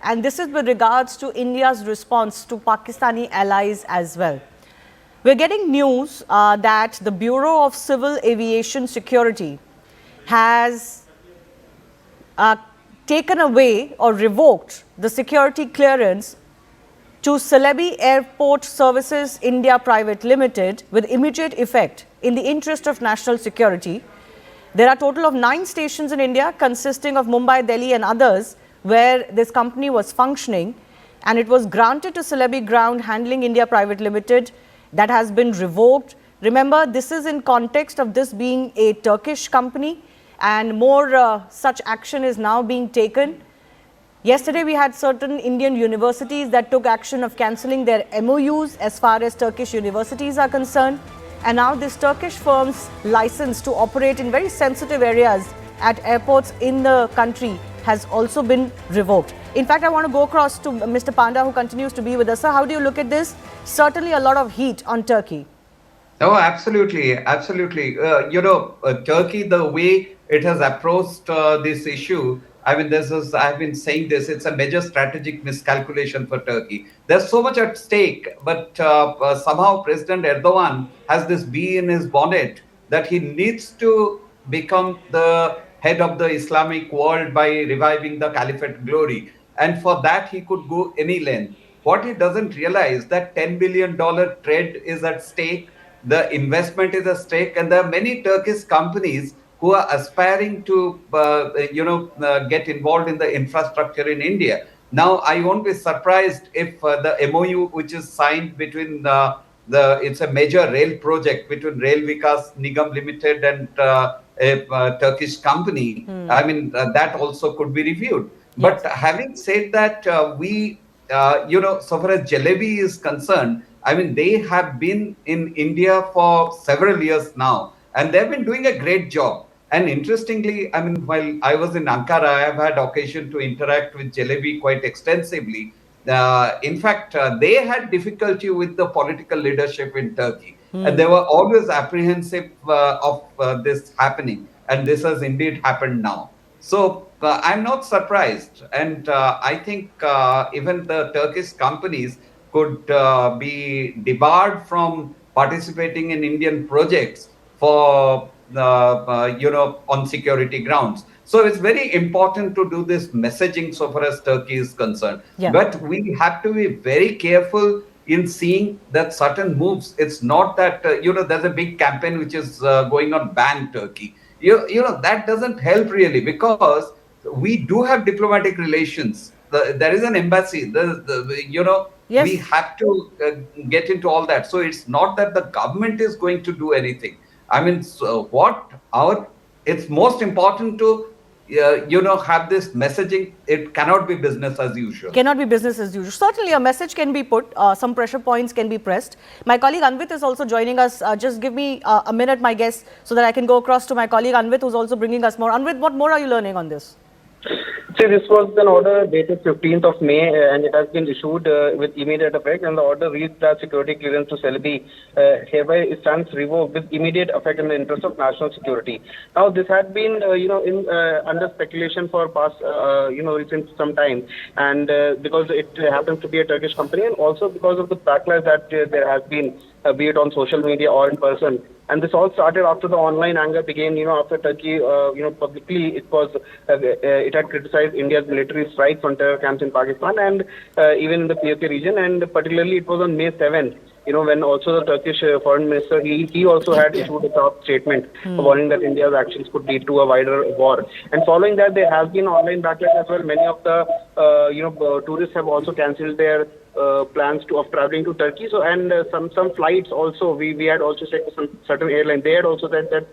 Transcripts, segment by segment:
and this is with regards to India's response to Pakistani allies as well. We're getting news that the Bureau of Civil Aviation Security has taken away or revoked the security clearance to Celebi Airport Services India Private Limited with immediate effect in the interest of national security. There are a total of 9 stations in India consisting of Mumbai, Delhi and others where this company was functioning, and it was granted to Celebi Ground Handling India Private Limited. That has been revoked. Remember, this is in context of this being a Turkish company, and more such action is now being taken. Yesterday, we had certain Indian universities that took action of cancelling their MOUs as far as Turkish universities are concerned. And now this Turkish firm's license to operate in very sensitive areas at airports in the country has also been revoked. In fact, I want to go across to Mr. Panda, who continues to be with us. Sir, how do you look at this? Certainly a lot of heat on Turkey. Oh, absolutely. Absolutely. Turkey, the way it has approached this issue, I mean, I've been saying this, it's a major strategic miscalculation for Turkey. There's so much at stake, but somehow President Erdogan has this bee in his bonnet that he needs to become the head of the Islamic world by reviving the caliphate glory. And for that, he could go any length. What he doesn't realize that $10 billion trade is at stake, the investment is at stake, and there are many Turkish companies who are aspiring to, get involved in the infrastructure in India. Now, I won't be surprised if the MOU, which is signed between it's a major rail project between Rail Vikas Nigam Limited and a Turkish company. I mean, that also could be reviewed. Yes. But having said that, so far as Celebi is concerned, I mean, they have been in India for several years now, and they've been doing a great job. And interestingly, I mean, while I was in Ankara, I have had occasion to interact with Celebi quite extensively. In fact, they had difficulty with the political leadership in Turkey, and they were always apprehensive of this happening. And this has indeed happened now. So I'm not surprised. And I think even the Turkish companies could be debarred from participating in Indian projects for on security grounds. So it's very important to do this messaging so far as Turkey is concerned. Yeah. But we have to be very careful in seeing that certain moves. It's not that, there's a big campaign which is going on ban Turkey. That doesn't help really, because we do have diplomatic relations. There is an embassy, yes. We have to get into all that. So it's not that the government is going to do anything. I mean, it's most important to, have this messaging. It cannot be business as usual. Cannot be business as usual. Certainly a message can be put, some pressure points can be pressed. My colleague Anvit is also joining us. Just give me a minute, my guest, so that I can go across to my colleague Anvit, who's also bringing us more. Anvit, what more are you learning on this? See, this was an order dated 15th of May, and it has been issued with immediate effect, and the order reads that security clearance to Celebi hereby stands revoked with immediate effect in the interest of national security. Now, this had been, under speculation for past, recent some time, and because it happens to be a Turkish company, and also because of the backlash that there has been, be it on social media or in person. And this all started after the online anger began, after Turkey, publicly it had criticized India's military strikes on terror camps in Pakistan and even in the POK region. And particularly it was on May 7th, when also the Turkish foreign minister, he also had issued a top statement warning that India's actions could lead to a wider war. And following that, there has been online backlash as well. Many of the tourists have also cancelled their plans of traveling to Turkey. So, and some flights also, we had also checked with some certain airlines. They had also said that,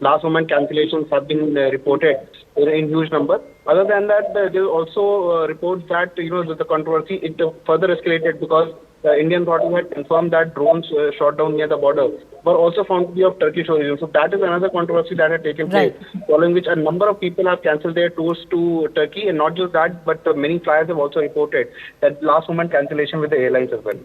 last moment cancellations have been reported in huge number. Other than that, there also reports that, the controversy, it further escalated because Indian authorities had confirmed that drones shot down near the border were also found to be of Turkish origin. So that is another controversy that had taken place, following which a number of people have cancelled their tours to Turkey. And not just that, but many flyers have also reported that last moment cancellation with the airlines as well.